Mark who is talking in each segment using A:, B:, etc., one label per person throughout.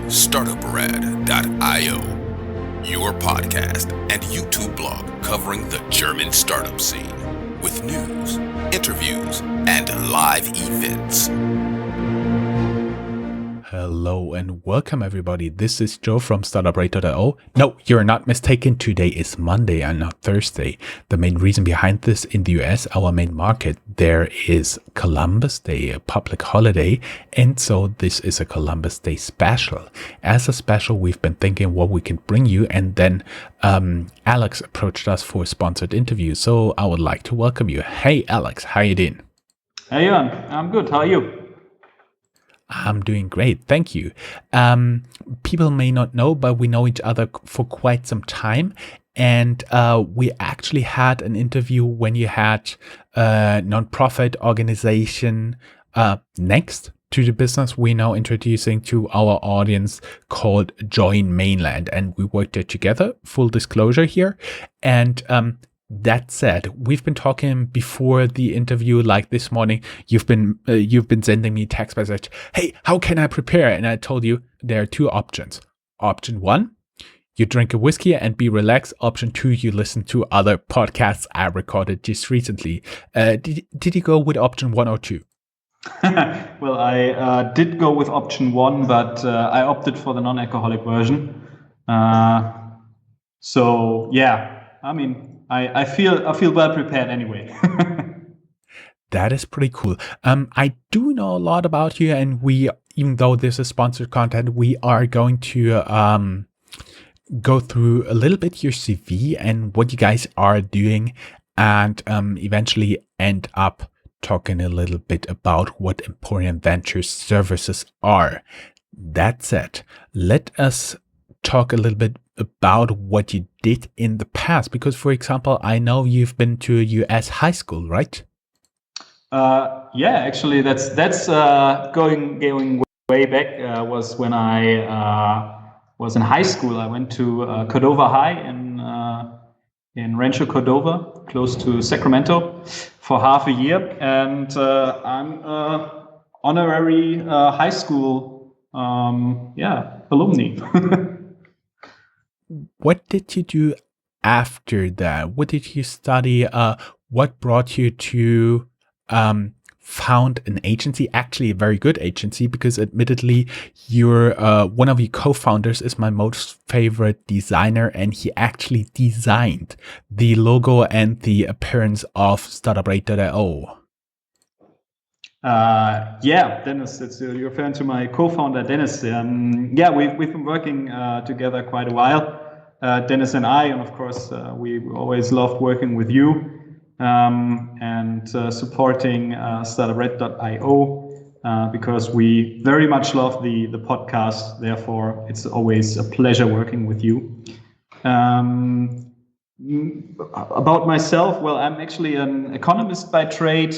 A: Startuprad.io, your podcast and YouTube blog covering the German startup scene with news, interviews, and live events.
B: Hello and welcome everybody. This is Joe from Startuprad.io. No, you're not mistaken. Today is Monday and not Thursday. The main reason behind this, in the US, our main market, there is Columbus Day, a public holiday. And so this is a Columbus Day special. As a special, we've been thinking what we can bring you. And then Alex approached us for a sponsored interview. So I would like to welcome you. Hey, Alex, how you doing?
C: Hey, Ivan. I'm good. How are you?
B: I'm doing great. Thank you. People may not know, but we know each other for quite some time. And we actually had an interview when you had a nonprofit organization next to the business we're now introducing to our audience called Join Mainland. And we worked there together, full disclosure here. And that said, we've been talking before the interview, like this morning. You've been sending me text message. Hey, how can I prepare? And I told you there are two options. Option one, you drink a whiskey and be relaxed. Option two, you listen to other podcasts I recorded just recently. Did you go with option one or two?
C: Well, I did go with option one, but I opted for the non-alcoholic version. So yeah, I mean, I feel well prepared anyway.
B: That is pretty cool. I do know a lot about you, and even though this is sponsored content, we are going to go through a little bit your CV and what you guys are doing, and eventually end up talking a little bit about what Emporion Ventures services are. That said, let us talk a little bit about what you did in the past, because for example, I know you've been to a US high school, right?
C: Yeah, actually, that's going way back. Was when I was in high school. I went to Cordova High in Rancho Cordova, close to Sacramento, for half a year, and I'm honorary high school alumni.
B: What did you do after that? What did you study? What brought you to found an agency, actually a very good agency, because admittedly, you're one of your co-founders is my most favorite designer, and he actually designed the logo and the appearance of Startuprad.io.
C: Yeah, Dennis, you're referring to my co-founder, Dennis. Yeah, we've been working together quite a while, Dennis and I, and of course, we always loved working with you and supporting Startuprad.io because we very much love the podcast. Therefore, it's always a pleasure working with you. About myself, well, I'm actually an economist by trade.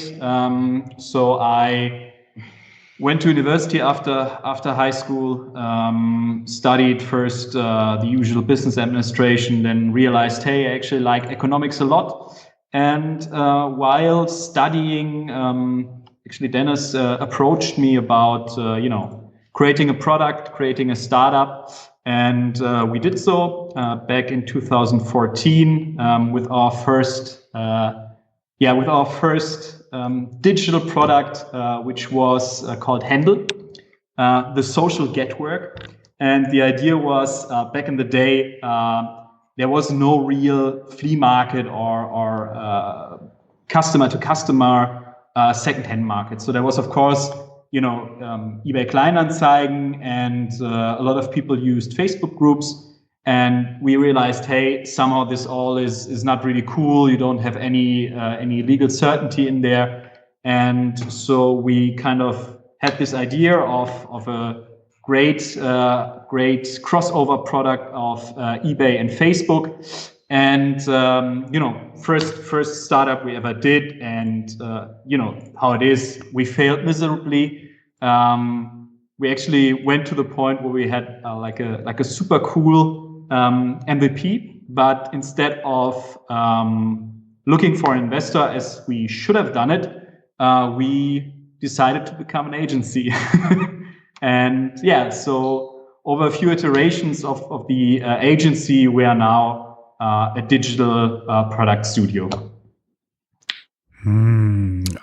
C: So I went to university after high school, studied first the usual business administration, then realized, hey, I actually like economics a lot. And while studying, actually Dennis approached me about, creating a product, creating a startup. And we did so back in 2014 with our first digital product, which was called Handle, the social getwork. And the idea was back in the day, there was no real flea market or customer to customer secondhand market. So there was, of course, eBay Kleinanzeigen, and a lot of people used Facebook groups. And we realized, hey, somehow this all is not really cool. You don't have any legal certainty in there. And so we kind of had this idea of a great crossover product of eBay and Facebook. And first startup we ever did, and how it is, we failed miserably. We actually went to the point where we had like a super cool MVP, but instead of looking for an investor as we should have done it, we decided to become an agency. And yeah, so over a few iterations of the agency, we are now a digital product studio.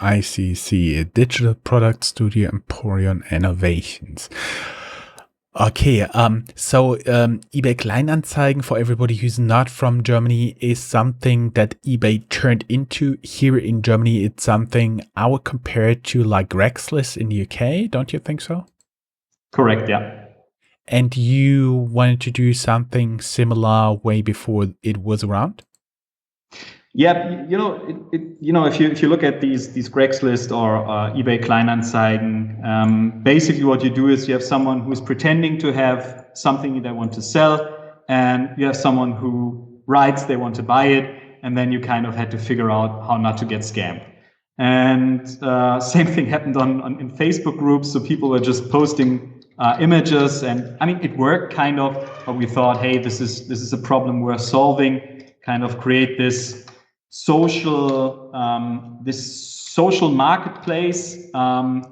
B: I see. A digital product studio, Emporion Innovations. Okay, so eBay Kleinanzeigen, for everybody who's not from Germany, is something that eBay turned into. Here in Germany, it's something I would compare it to like Craigslist in the UK. Don't you think so?
C: Correct, yeah.
B: And you wanted to do something similar way before it was around?
C: Yeah, if you look at these Craigslist or eBay Kleinanzeigen, basically what you do is you have someone who's pretending to have something they want to sell, and you have someone who writes they want to buy it, and then you kind of had to figure out how not to get scammed. And same thing happened in Facebook groups, so people were just posting images, and I mean it worked kind of, but we thought, hey, this is a problem worth solving. Kind of create this social marketplace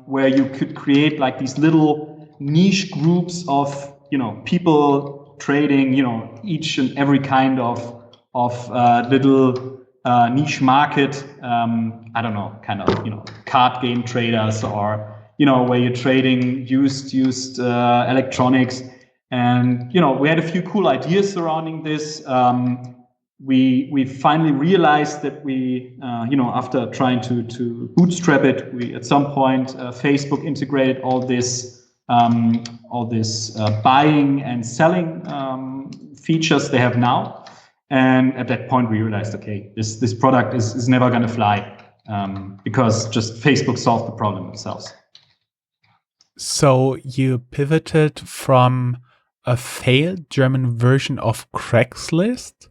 C: where you could create like these little niche groups of people trading each and every kind of little niche market. I don't know, kind of card game traders, or where you're trading used electronics. And we had a few cool ideas surrounding this. We finally realized that we, after trying to bootstrap it, we at some point Facebook integrated all this buying and selling features they have now. And at that point, we realized, okay, this product is never going to fly because just Facebook solved the problem themselves.
B: So you pivoted from a failed German version of Craigslist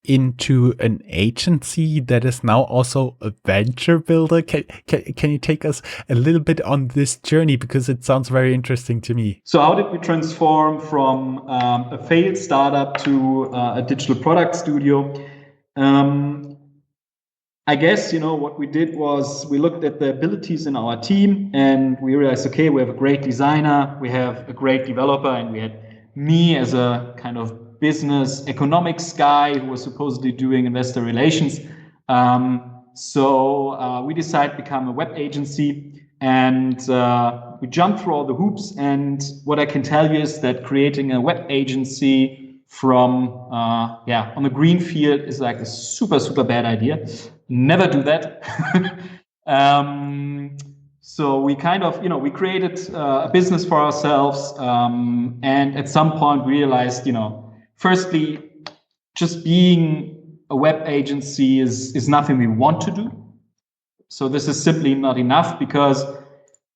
B: into an agency that is now also a venture builder. Can you take us a little bit on this journey, because it sounds very interesting to me?
C: So how did we transform from a failed startup to a digital product studio? I guess, what we did was we looked at the abilities in our team, and we realized, okay, we have a great designer, we have a great developer, and we had me as a kind of business economics guy who was supposedly doing investor relations. So we decided to become a web agency, and we jumped through all the hoops. And what I can tell you is that creating a web agency from on the green field is like a super bad idea. Never do that. So we kind of, we created a business for ourselves, and at some point realized, firstly, just being a web agency is nothing we want to do. So this is simply not enough, because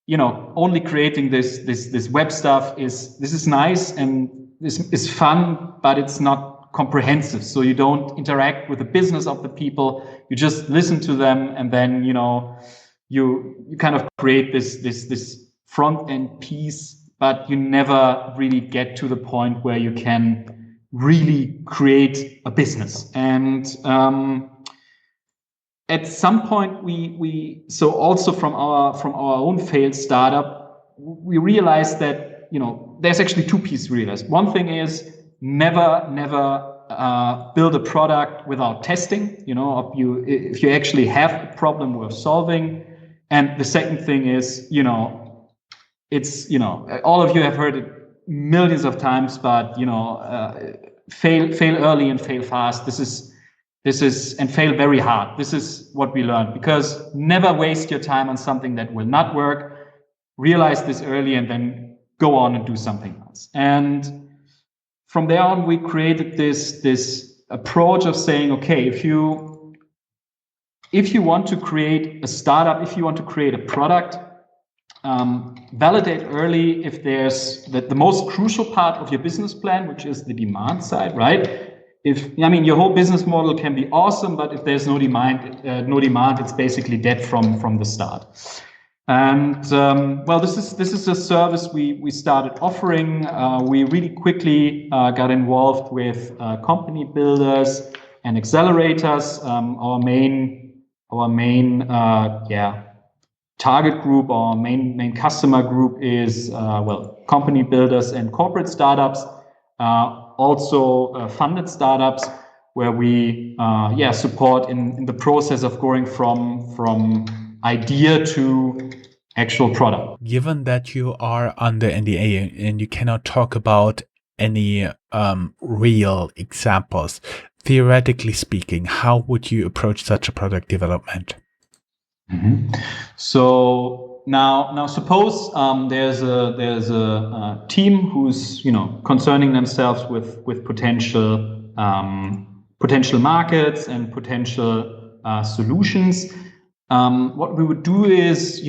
C: only creating this web stuff is nice and this is fun, but it's not comprehensive. So you don't interact with the business of the people. You just listen to them, and then you kind of create this front end piece, but you never really get to the point where you can really create a business. And at some point, we so also from our own failed startup, we realized that there's actually two pieces we realized. One thing is never build a product without testing. If you actually have a problem worth solving. And the second thing is it's all of you have heard it millions of times, but fail early and fail fast. This is and fail very hard. This is what we learned, because never waste your time on something that will not work. Realize this early and then go on and do something else. And from there on, we created this approach of saying, okay, if you want to create a startup, if you want to create a product, validate early if there's the most crucial part of your business plan, which is the demand side, right? Your whole business model can be awesome, but if there's no demand, it's basically dead from the start. And this is a service we started offering. We really quickly got involved with company builders and accelerators. Our main target group or main customer group is company builders and corporate startups, also funded startups, where we support in the process of going from idea to actual product.
B: Given that you are under NDA and you cannot talk about any real examples, theoretically speaking, how would you approach such a product development?
C: Mm-hmm. So now suppose there's a team who's concerning themselves with potential markets and potential solutions. What we would do is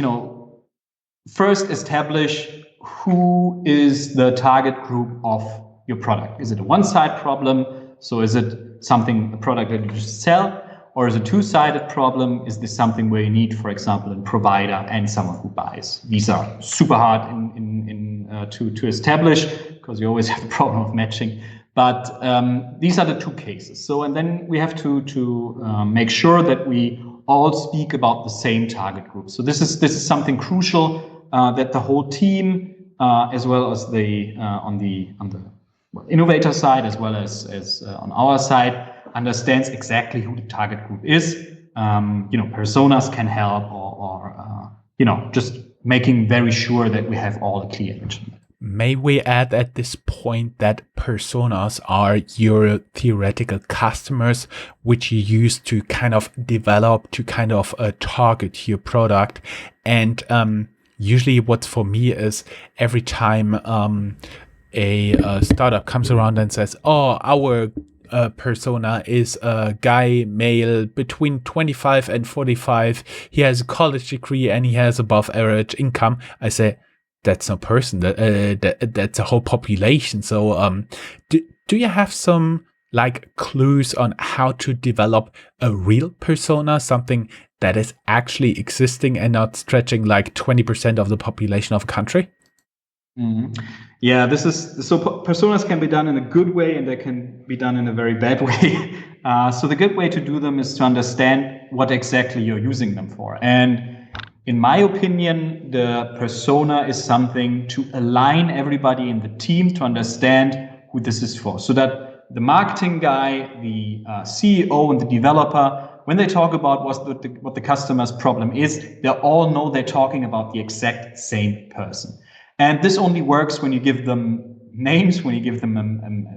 C: first establish who is the target group of your product. Is it a one-side problem? So is it a product that you just sell? Or is it a two-sided problem? Is this something where you need, for example, a provider and someone who buys? These are super hard to establish because you always have the problem of matching. But these are the two cases. So, and then we have to make sure that we all speak about the same target group. So this is something crucial that the whole team, as well as on the innovator side, as well as on our side, understands exactly who the target group is. Personas can help, or just making very sure that we have all a clear image.
B: May we add at this point that personas are your theoretical customers, which you use to kind of develop, to kind of target your product. And usually what for me is every time a startup comes around and says, oh, our persona is a guy, male, between 25 and 45. He has a college degree and he has above average income. I say, that's no person. That's a whole population. So do you have some clues on how to develop a real persona, something that is actually existing and not stretching 20% of the population of a country?
C: Mm-hmm. Yeah, personas can be done in a good way and they can be done in a very bad way. So the good way to do them is to understand what exactly you're using them for. And in my opinion, the persona is something to align everybody in the team to understand who this is for. So that the marketing guy, the CEO and the developer, when they talk about what the customer's problem is, they all know they're talking about the exact same person. And this only works when you give them names, when you give them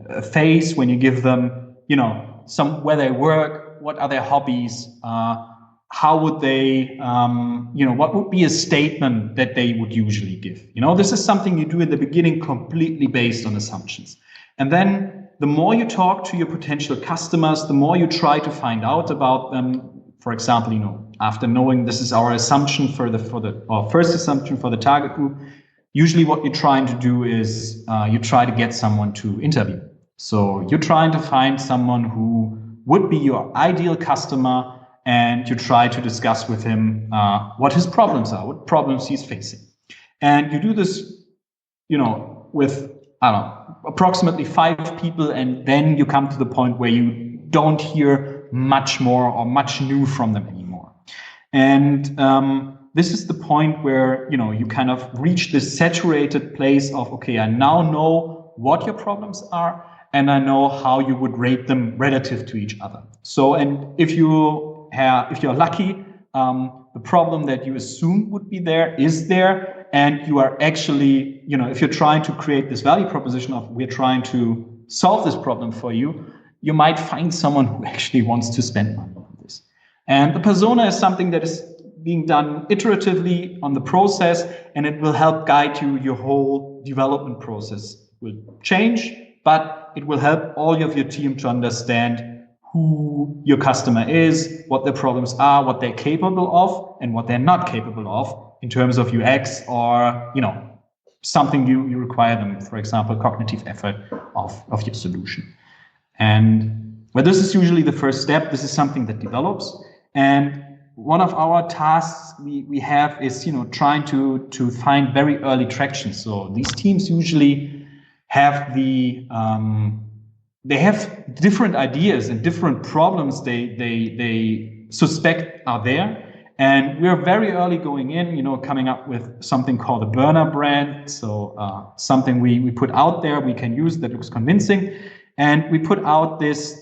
C: a face, when you give them, where they work, what are their hobbies, how would they, what would be a statement that they would usually give? This is something you do in the beginning completely based on assumptions. And then the more you talk to your potential customers, the more you try to find out about them. For example, after knowing this is our assumption our first assumption for the target group, usually what you're trying to do is you try to get someone to interview. So you're trying to find someone who would be your ideal customer, and you try to discuss with him what his problems are, what problems he's facing. And you do this, with, approximately 5 people, and then you come to the point where you don't hear much more or much new from them anymore. And this is the point where, you kind of reach this saturated place of, okay, I now know what your problems are, and I know how you would rate them relative to each other. So, and if you're lucky, the problem that you assume would be there is there, and you are actually, if you're trying to create this value proposition of we're trying to solve this problem for you, you might find someone who actually wants to spend money on this. And the persona is something that is being done iteratively on the process, and it will help guide you. Your whole development process will change, but it will help all of your team to understand who your customer is, what their problems are, what they're capable of, and what they're not capable of in terms of UX or, something you require them, for example, cognitive effort of your solution. But this is usually the first step. This is something that develops. And one of our tasks we have is, trying to find very early traction. So these teams usually have they have different ideas and different problems they suspect are there. And we're very early going in, coming up with something called a burner brand. So something we put out there, we can use that looks convincing. And we put out this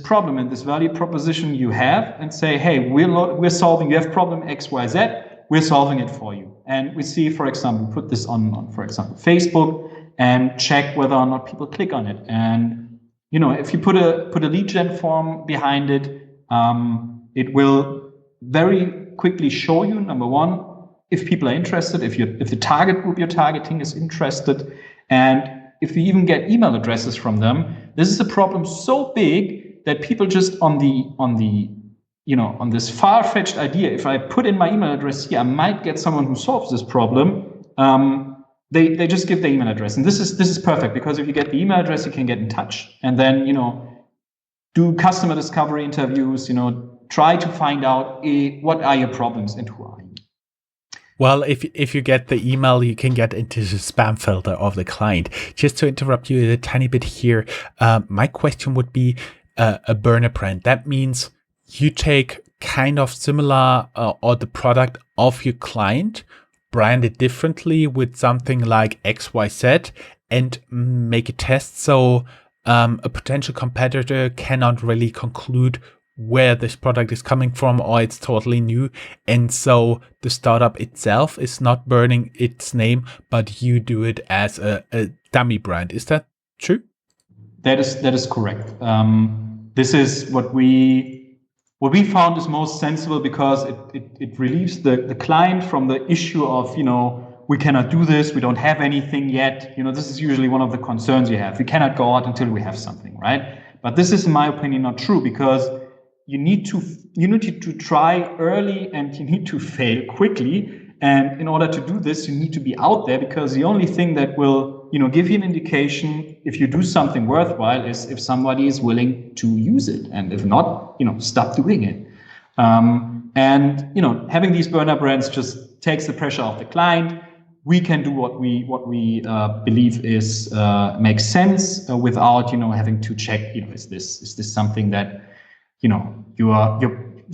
C: problem and this value proposition you have and say, hey, we're solving, you have problem X, Y, Z, we're solving it for you. And we see, for example, put this on for example, Facebook and check whether or not people click on it. And, if you put a lead gen form behind it, it will very quickly show you, number one, if people are interested, if the target group you're targeting is interested, and if you even get email addresses from them. This is a problem so big that people just on this far-fetched idea, if I put in my email address here, I might get someone who solves this problem. They just give their email address, and this is perfect, because if you get the email address, you can get in touch, and then do customer discovery interviews. Try to find out what are your problems and who are you.
B: Well, if you get the email, you can get into the spam filter of the client. Just to interrupt you a tiny bit here, my question would be a burner brand. That means you take kind of similar or the product of your client, brand it differently with something like XYZ, and make a test so a potential competitor cannot really conclude where this product is coming from, or it's totally new. And so the startup itself is not burning its name, but you do it as a dummy brand. Is that true?
C: That is correct. This is what we found is most sensible, because it relieves the client from the issue of, we cannot do this, we don't have anything yet. This is usually one of the concerns you have. We cannot go out until we have something, right? But this is, in my opinion, not true, because you need to try early and you need to fail quickly. And in order to do this, you need to be out there, because the only thing that will, give you an indication if you do something worthwhile is if somebody is willing to use it. And if not, stop doing it. And having these burner brands just takes the pressure off the client. We can do what we believe is makes sense without having to check. Is this something that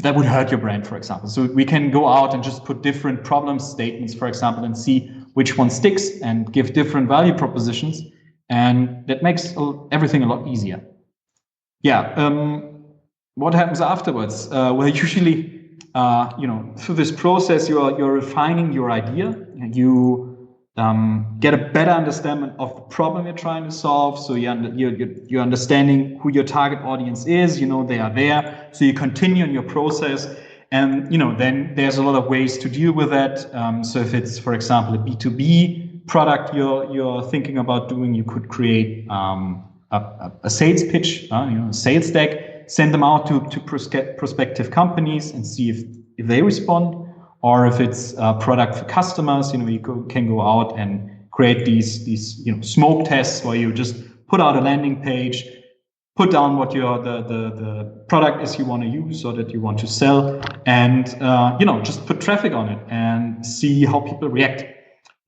C: that would hurt your brand, for example. So we can go out and just put different problem statements, for example, and see which one sticks and give different value propositions. And that makes everything a lot easier. Yeah. What happens afterwards? Well, usually, through this process, you're refining your idea, and you get a better understanding of the problem you're trying to solve. So you're understanding who your target audience is. They are there. So you continue in your process, and then there's a lot of ways to deal with that. So if it's, for example, a B2B product you're thinking about doing, you could create a sales pitch, a sales deck, send them out to prospective companies and see if they respond. Or if it's a product for customers, you can go out and create these smoke tests where you just put out a landing page, put down what the product is you want to use or that you want to sell, and just put traffic on it and see how people react.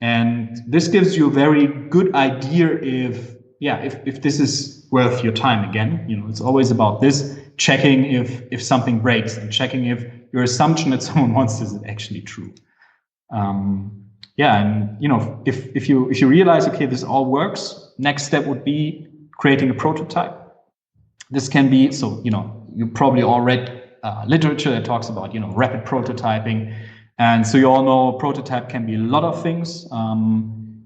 C: And this gives you a very good idea if this is worth your time. Again, it's always about this, checking if something breaks and checking if your assumption that someone wants this is actually true. And if you realize, okay, this all works, next step would be creating a prototype. This can be, you probably all read literature that talks about rapid prototyping, and so you all know prototype can be a lot of things.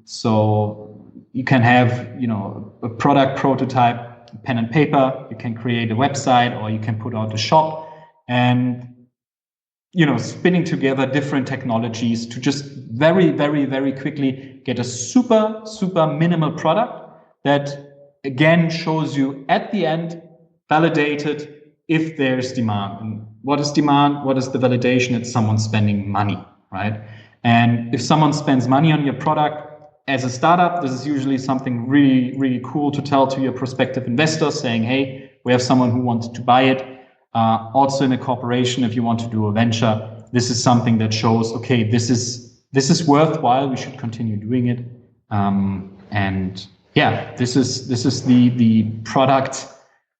C: So you can have a product prototype, pen and paper. You can create a website, or you can put out a shop, and spinning together different technologies to just very, very, very quickly get a super, super minimal product that, again, shows you at the end, validated, if there's demand. And what is demand? What is the validation? It's someone spending money, right? And if someone spends money on your product, as a startup, this is usually something really, really cool to tell to your prospective investors, saying, hey, we have someone who wants to buy it. Also in a corporation, if you want to do a venture, this is something that shows, okay, this is worthwhile. We should continue doing it. This is the product,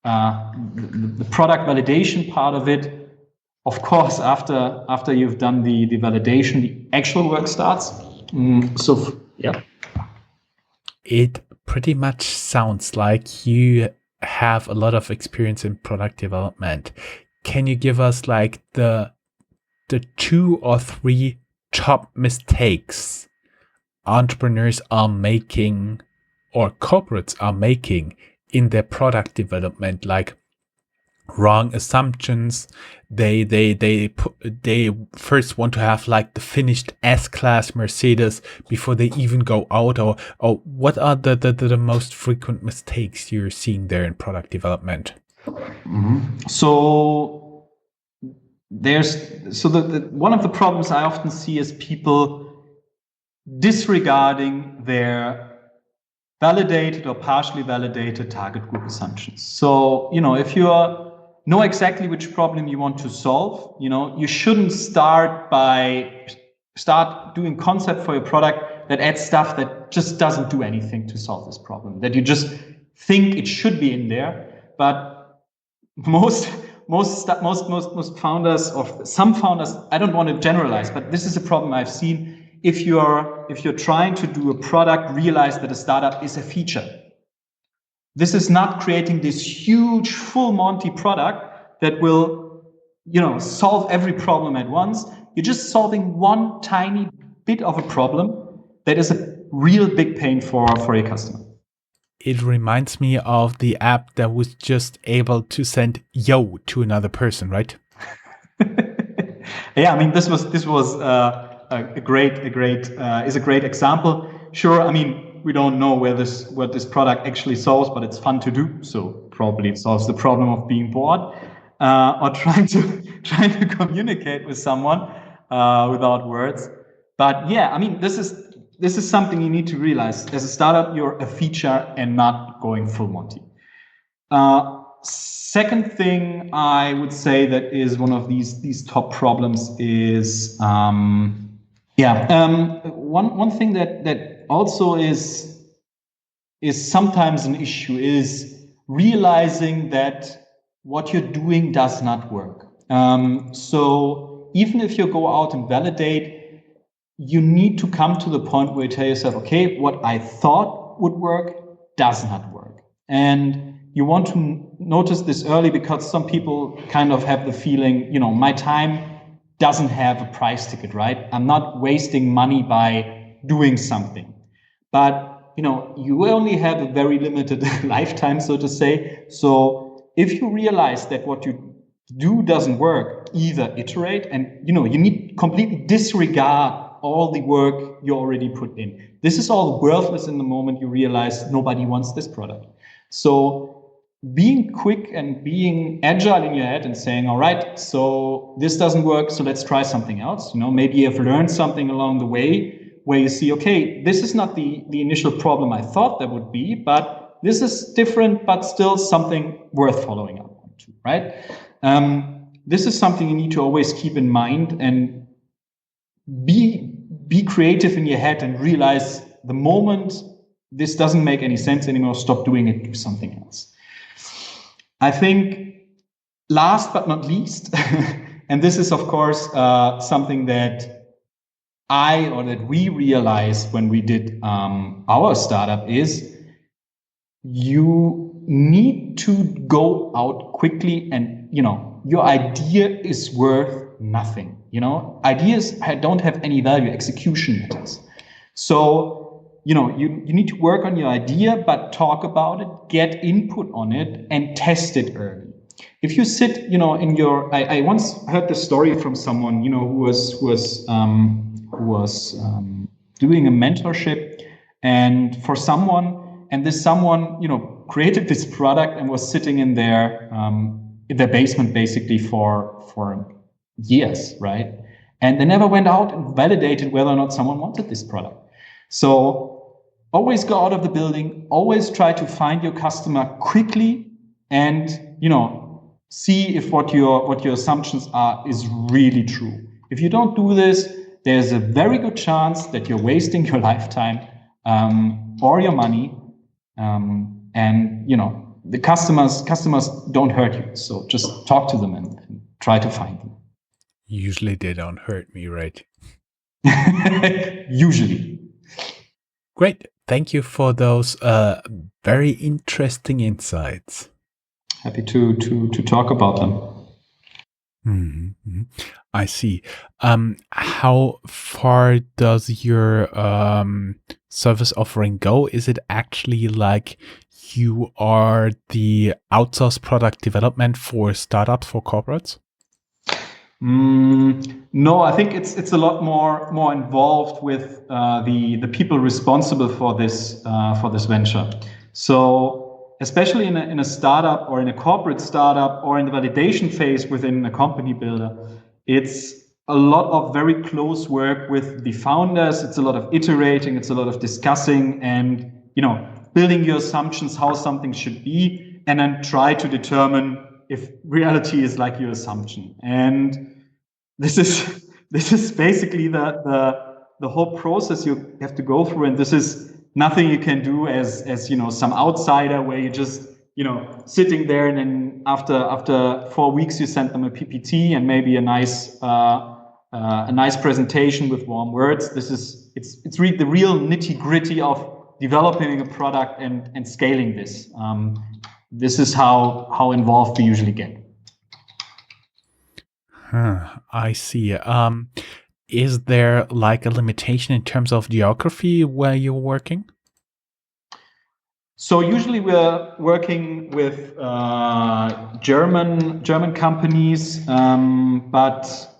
C: the product validation part of it. of course, after you've done the validation, the actual work starts. Yeah.
B: It pretty much sounds like you have a lot of experience in product development. Can you give us like the 2 or 3 top mistakes entrepreneurs are making or corporates are making in their product development, like wrong assumptions? They first want to have like the finished S-Class Mercedes before they even go out, or what are the most frequent mistakes you're seeing there in product development?
C: So one of the problems I often see is people disregarding their validated or partially validated target group assumptions. So, if you know exactly which problem you want to solve, you shouldn't start doing concept for your product that adds stuff that just doesn't do anything to solve this problem, that you just think it should be in there. But most founders, or some founders, I don't want to generalize, but this is a problem I've seen. If you're trying to do a product, realize that a startup is a feature. This is not creating this huge full Monty product that will, solve every problem at once. You're just solving one tiny bit of a problem that is a real big pain for your customer.
B: It reminds me of the app that was just able to send yo to another person, right?
C: Yeah, I mean, this was a great example. Sure, I mean, we don't know what this product actually solves, but it's fun to do. So probably it solves the problem of being bored or trying to communicate with someone without words. But yeah, I mean, this is something you need to realize. As a startup, you're a feature and not going full Monty. Second thing I would say that is one of these top problems is one thing that also is sometimes an issue is realizing that what you're doing does not work. So even if you go out and validate, you need to come to the point where you tell yourself, okay, what I thought would work does not work. And you want to notice this early, because some people kind of have the feeling, my time doesn't have a price ticket, right? I'm not wasting money by doing something. But, you only have a very limited lifetime, so to say. So if you realize that what you do doesn't work, either iterate and, you need to completely disregard all the work you already put in. This is all worthless in the moment you realize nobody wants this product. So being quick and being agile in your head and saying, all right, so this doesn't work, so let's try something else. Maybe you've learned something along the way where you see, okay, this is not the initial problem I thought there would be, but this is different, but still something worth following up on too, right? This is something you need to always keep in mind, and be creative in your head and realize the moment this doesn't make any sense anymore, stop doing it, do something else. I think last but not least, and this is of course something that we realized when we did our startup, is you need to go out quickly, and your idea is worth nothing. Ideas don't have any value, execution matters. So you need to work on your idea, but talk about it, get input on it, and test it early. If you sit, in your, I once heard the story from someone, who was doing a mentorship, and for someone, and this someone, created this product and was sitting in their basement basically for years, right? And they never went out and validated whether or not someone wanted this product. So always go out of the building, always try to find your customer quickly, and see if what your assumptions are is really true. If you don't do this, there's a very good chance that you're wasting your lifetime or your money, and the customers don't hurt you. So just talk to them and try to find them.
B: Usually they don't hurt me, right?
C: Usually.
B: Great. Thank you for those very interesting insights.
C: Happy to talk about them.
B: I see. How far does your service offering go? Is it actually like you are the outsourced product development for startups, for corporates?
C: No, I think it's a lot more involved with the people responsible for this venture. So especially in a startup or in a corporate startup or in the validation phase within a company builder, it's a lot of very close work with the founders. It's a lot of iterating. It's a lot of discussing and building your assumptions how something should be, and then try to determine if reality is like your assumption. And this is basically the whole process you have to go through, and this is nothing you can do as some outsider where you just sitting there, and then after 4 weeks you send them a PPT and maybe a nice presentation with warm words. It's really the real nitty gritty of developing a product and scaling this. This is how involved we usually get.
B: I see. Is there like a limitation in terms of geography where you're working?
C: So usually we're working with German companies, but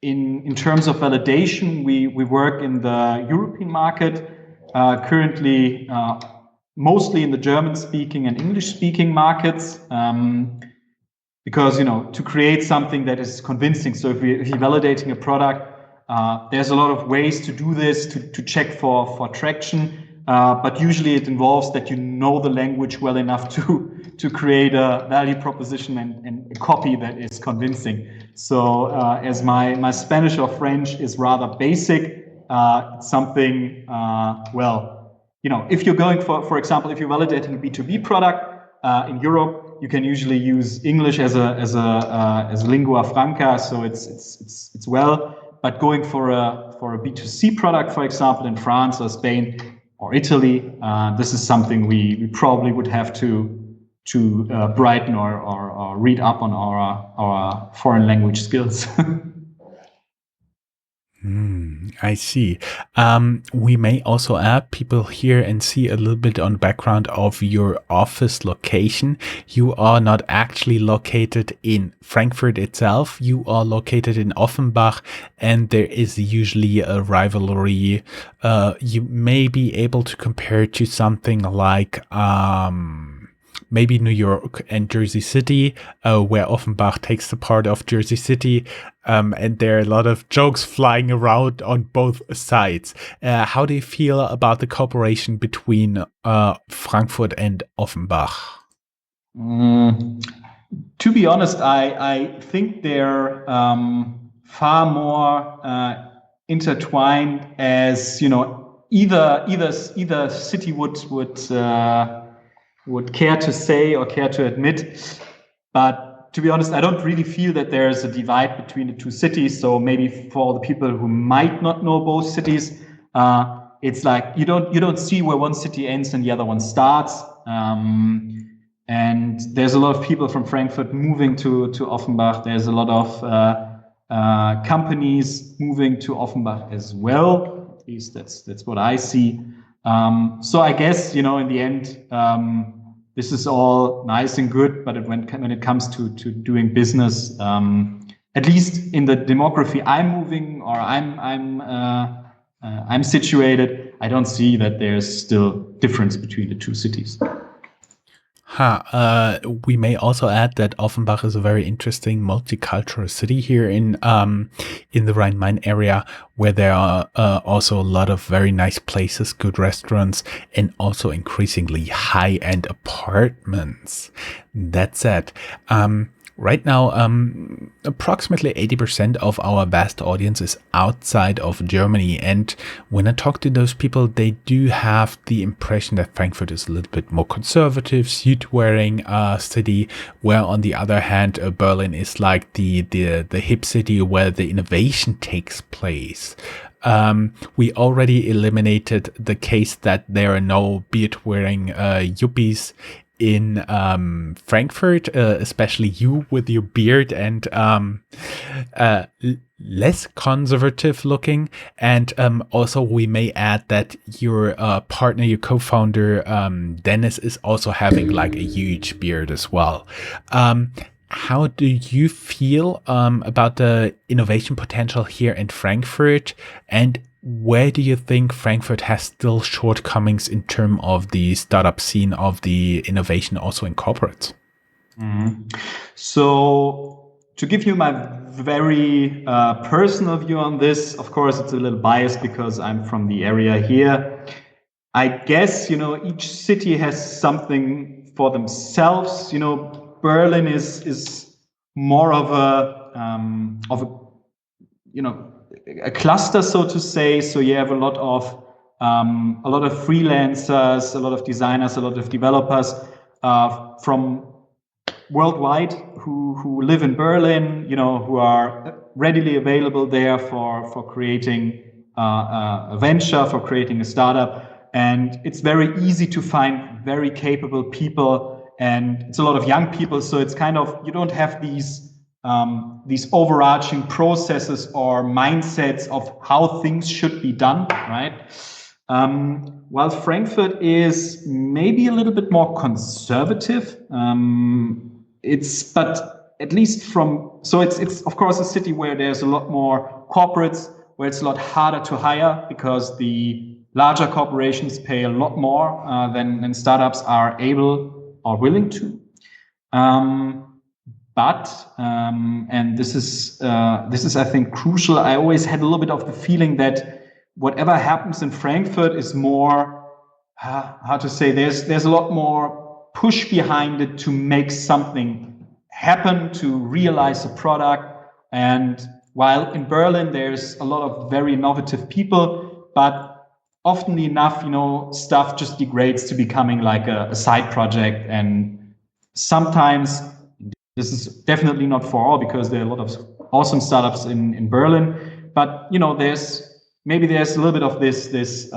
C: in terms of validation, we work in the European market currently, mostly in the German-speaking and English-speaking markets. Because to create something that is convincing. So if you're validating a product, there's a lot of ways to do this to check for traction. But usually it involves that you know the language well enough to create a value proposition and a copy that is convincing. So as my Spanish or French is rather basic, it's something if you're going for example, if you're validating a B2B product in Europe, you can usually use English as a lingua franca, so it's well. But going for a B2C product, for example, in France or Spain or Italy, this is something we probably would have to brighten or read up on our foreign language skills.
B: I see. We may also add people here and see a little bit on background of your office location. You are not actually located in Frankfurt itself. You are located in Offenbach, and there is usually a rivalry. You may be able to compare it to something like maybe New York and Jersey City, where Offenbach takes the part of Jersey City. And there are a lot of jokes flying around on both sides. How do you feel about the cooperation between Frankfurt and Offenbach?
C: To be honest, I think they're far more intertwined as either city would care to say or care to admit. But to be honest, I don't really feel that there's a divide between the two cities. So maybe for the people who might not know both cities, it's like you don't see where one city ends and the other one starts. And there's a lot of people from Frankfurt moving to Offenbach. There's a lot of companies moving to Offenbach as well. At least that's what I see. So I guess in the end, this is all nice and good, but when it comes to doing business, at least in the demography I'm moving or I'm situated, I don't see that there's still difference between the two cities.
B: We may also add that Offenbach is a very interesting multicultural city here in the Rhine-Main area, where there are also a lot of very nice places, good restaurants, and also increasingly high-end apartments. That said, Right now, approximately 80% of our vast audience is outside of Germany. And when I talk to those people, they do have the impression that Frankfurt is a little bit more conservative, suit-wearing city, where on the other hand, Berlin is like the hip city where the innovation takes place. We already eliminated the case that there are no beard-wearing yuppies in Frankfurt, especially you with your beard and less conservative looking. And also we may add that your partner, your co-founder, Dennis, is also having like a huge beard as well. How do you feel about the innovation potential here in Frankfurt? And where do you think Frankfurt has still shortcomings in terms of the startup scene, of the innovation also in corporates?
C: So to give you my very personal view on this, of course, it's a little biased because I'm from the area here. I guess, each city has something for themselves. Berlin is more of a cluster, so to say. So you have a lot of freelancers, a lot of designers, a lot of developers from worldwide who live in Berlin, who are readily available there for creating a venture, for creating a startup. And it's very easy to find very capable people, and it's a lot of young people. So it's kind of, you don't have these overarching processes or mindsets of how things should be done, right? While Frankfurt is maybe a little bit more conservative, but at least it's of course a city where there's a lot more corporates, where it's a lot harder to hire because the larger corporations pay a lot more than startups are able or willing to. And this is I think crucial. I always had a little bit of the feeling that whatever happens in Frankfurt is more, how to say, there's a lot more push behind it to make something happen, to realize a product. And while in Berlin there's a lot of very innovative people, but often enough, stuff just degrades to becoming like a side project. And sometimes, this is definitely not for all, because there are a lot of awesome startups in Berlin, but there's a little bit of this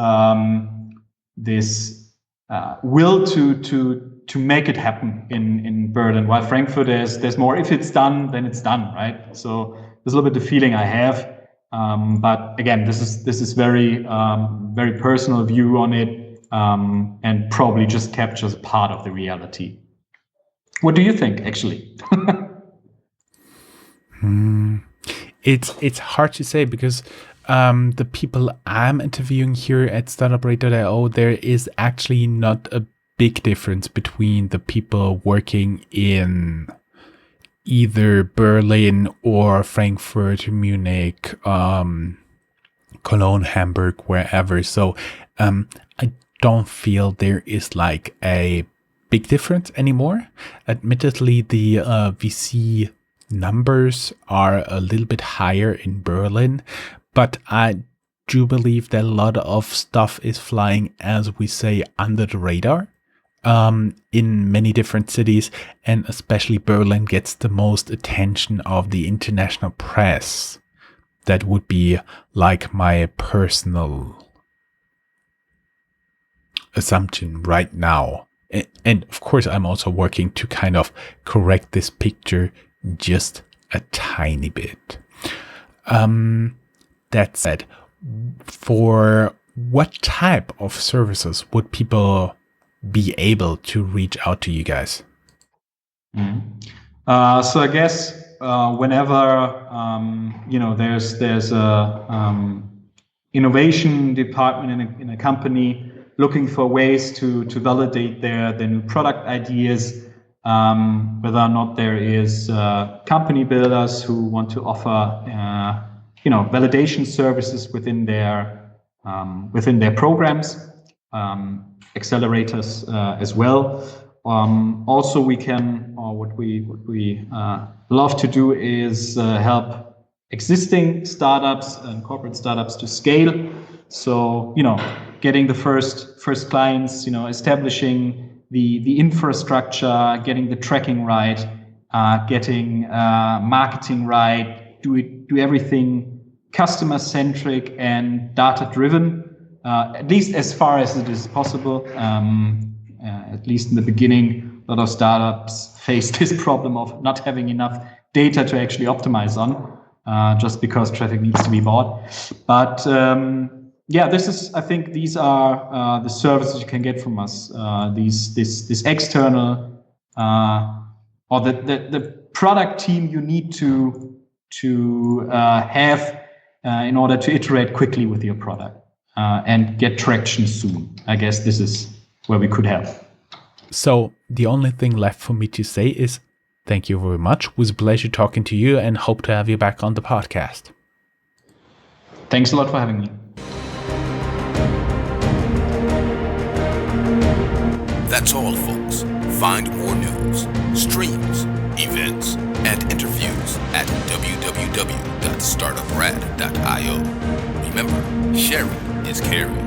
C: will to make it happen in Berlin. While Frankfurt, there's more. If it's done, then it's done, right? So there's a little bit the feeling I have. But again, this is very very personal view on it, and probably just captures part of the reality. What do you think, actually?
B: It's hard to say because the people I'm interviewing here at Startuprad.io, there is actually not a big difference between the people working in either Berlin or Frankfurt, Munich, Cologne, Hamburg, wherever. So I don't feel there is like a big difference anymore. Admittedly, the VC numbers are a little bit higher in Berlin, but I do believe that a lot of stuff is flying, as we say, under the radar in many different cities, and especially Berlin gets the most attention of the international press. That would be like my personal assumption right now. And of course, I'm also working to kind of correct this picture just a tiny bit. That said, for what type of services would people be able to reach out to you guys?
C: So I guess whenever there's a innovation department in a company looking for ways to validate their new product ideas, whether or not there is company builders who want to offer validation services within their programs, accelerators as well. Also, we can, or what we love to do is help existing startups and corporate startups to scale. So, getting the first clients, establishing the infrastructure, getting the tracking right, getting marketing right, do everything customer centric and data driven, at least as far as it is possible. At least in the beginning, a lot of startups face this problem of not having enough data to actually optimize on, just because traffic needs to be bought. But I think these are the services you can get from us. This external or the product team you need to have in order to iterate quickly with your product and get traction soon. I guess this is where we could help.
B: So the only thing left for me to say is thank you very much. It was a pleasure talking to you and hope to have you back on the podcast.
C: Thanks a lot for having me.
A: That's all, folks. Find more news, streams, events, and interviews at www.startuprad.io. Remember, sharing is caring.